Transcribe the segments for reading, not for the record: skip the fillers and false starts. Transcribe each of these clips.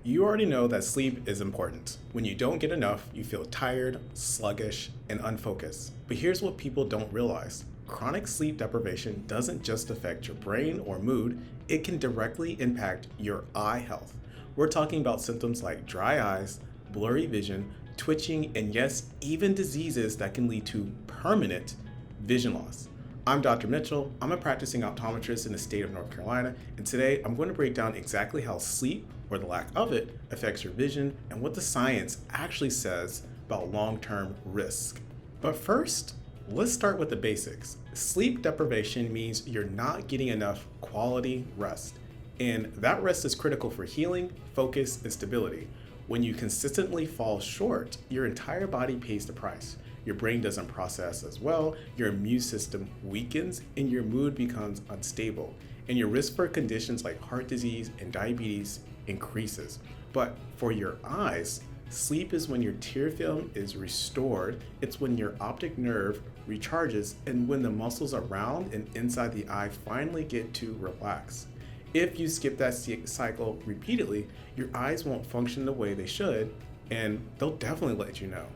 You already know that sleep is important. When you don't get enough, you feel tired, sluggish, and unfocused. But here's what people don't realize. Chronic sleep deprivation doesn't just affect your brain or mood, it can directly impact your eye health. We're talking about symptoms like dry eyes, blurry vision, twitching, and yes, even diseases that can lead to permanent vision loss. I'm Dr. Mitchell. I'm a practicing optometrist in the state of North Carolina, and today I'm going to break down exactly how sleep, or the lack of it, affects your vision and what the science actually says about long-term risk. But first, let's start with the basics. Sleep deprivation means you're not getting enough quality rest, and that rest is critical for healing, focus, and stability. When you consistently fall short, your entire body pays the price. Your brain doesn't process as well, your immune system weakens, and your mood becomes unstable. And your risk for conditions like heart disease and diabetes increases. But for your eyes, sleep is when your tear film is restored, it's when your optic nerve recharges, and when the muscles around and inside the eye finally get to relax. If you skip that cycle repeatedly, your eyes won't function the way they should, and they'll definitely let you know.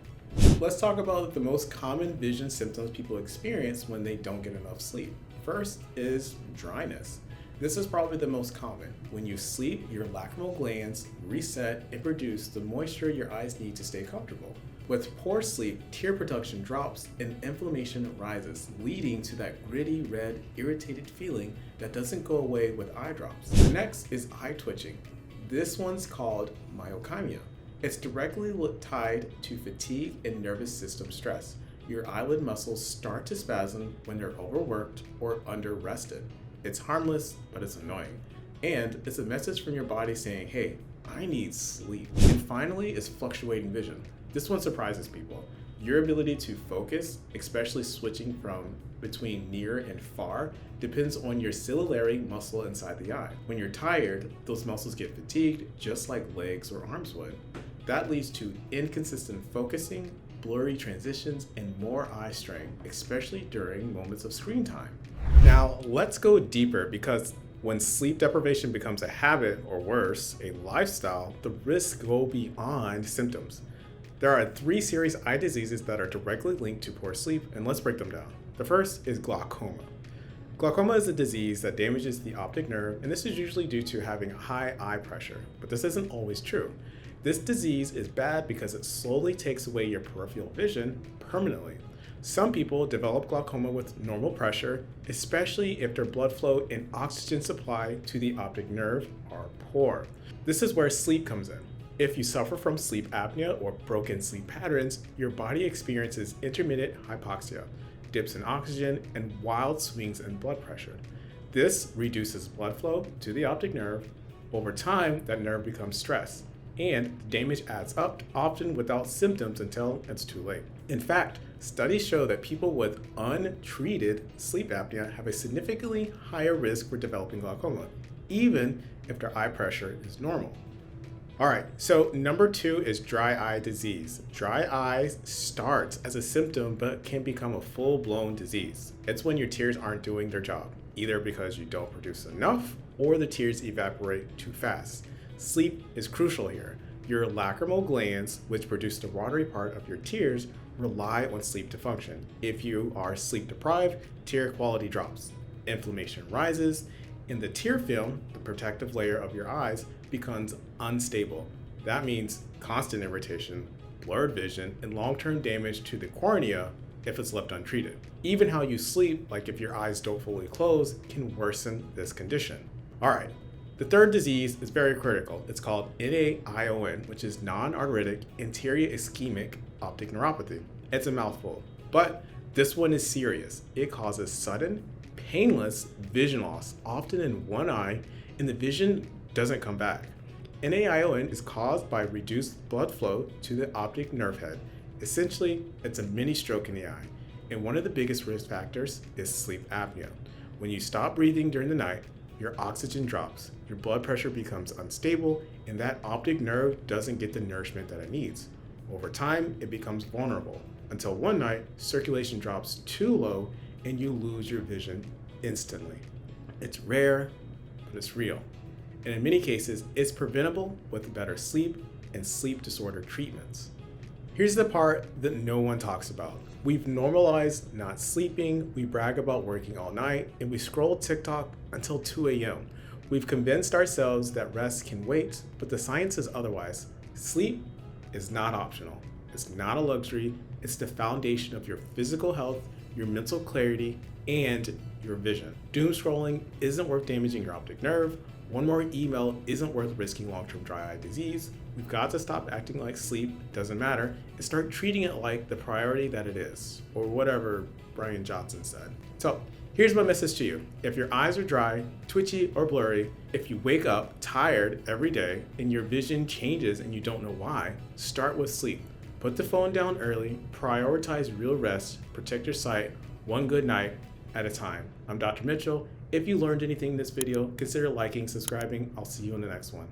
Let's talk about the most common vision symptoms people experience when they don't get enough sleep. First is dryness. This is probably the most common. When you sleep, your lacrimal glands reset and produce the moisture your eyes need to stay comfortable. With poor sleep, tear production drops and inflammation rises, leading to that gritty, red, irritated feeling that doesn't go away with eye drops. The next is eye twitching. This one's called myocymia. It's directly tied to fatigue and nervous system stress. Your eyelid muscles start to spasm when they're overworked or under-rested. It's harmless, but it's annoying. And it's a message from your body saying, hey, I need sleep. And finally is fluctuating vision. This one surprises people. Your ability to focus, especially switching from between near and far, depends on your ciliary muscle inside the eye. When you're tired, those muscles get fatigued, just like legs or arms would. That leads to inconsistent focusing, blurry transitions, and more eye strain, especially during moments of screen time. Now, let's go deeper, because when sleep deprivation becomes a habit, or worse, a lifestyle, the risks go beyond symptoms. There are 3 serious eye diseases that are directly linked to poor sleep, and let's break them down. The first is glaucoma. Glaucoma is a disease that damages the optic nerve, and this is usually due to having high eye pressure, but this isn't always true. This disease is bad because it slowly takes away your peripheral vision permanently. Some people develop glaucoma with normal pressure, especially if their blood flow and oxygen supply to the optic nerve are poor. This is where sleep comes in. If you suffer from sleep apnea or broken sleep patterns, your body experiences intermittent hypoxia, dips in oxygen, and wild swings in blood pressure. This reduces blood flow to the optic nerve. Over time, that nerve becomes stressed, and damage adds up, often without symptoms until it's too late. In fact, studies show that people with untreated sleep apnea have a significantly higher risk for developing glaucoma, even if their eye pressure is normal. All right, so number 2 is dry eye disease. Dry eyes starts as a symptom but can become a full-blown disease. It's when your tears aren't doing their job, either because you don't produce enough or the tears evaporate too fast. Sleep is crucial here. Your lacrimal glands, which produce the watery part of your tears, rely on sleep to function. If you are sleep deprived, tear quality drops, inflammation rises, and the tear film, the protective layer of your eyes, becomes unstable. That means constant irritation, blurred vision, and long-term damage to the cornea if it's left untreated. Even how you sleep, like if your eyes don't fully close, can worsen this condition. All right. The third disease is very critical. It's called NAION, which is non-arteritic anterior ischemic optic neuropathy. It's a mouthful, but this one is serious. It causes sudden, painless vision loss, often in one eye, and the vision doesn't come back. NAION is caused by reduced blood flow to the optic nerve head. Essentially, it's a mini stroke in the eye, and one of the biggest risk factors is sleep apnea. When you stop breathing during the night, your oxygen drops, your blood pressure becomes unstable, and that optic nerve doesn't get the nourishment that it needs. Over time, it becomes vulnerable, until one night, circulation drops too low and you lose your vision instantly. It's rare, but it's real. And in many cases, it's preventable with better sleep and sleep disorder treatments. Here's the part that no one talks about. We've normalized not sleeping, we brag about working all night, and we scroll TikTok until 2 a.m. We've convinced ourselves that rest can wait, but the science is otherwise. Sleep is not optional. It's not a luxury. It's the foundation of your physical health, your mental clarity, and your vision. Doom scrolling isn't worth damaging your optic nerve. One more email isn't worth risking long-term dry eye disease. We've got to stop acting like sleep doesn't matter and start treating it like the priority that it is, or whatever Brian Johnson said. So here's my message to you. If your eyes are dry, twitchy, or blurry, if you wake up tired every day and your vision changes and you don't know why, start with sleep. Put the phone down early, prioritize real rest, protect your sight, one good night at a time. I'm Dr. Mitchell. If you learned anything in this video, consider liking, subscribing. I'll see you in the next one.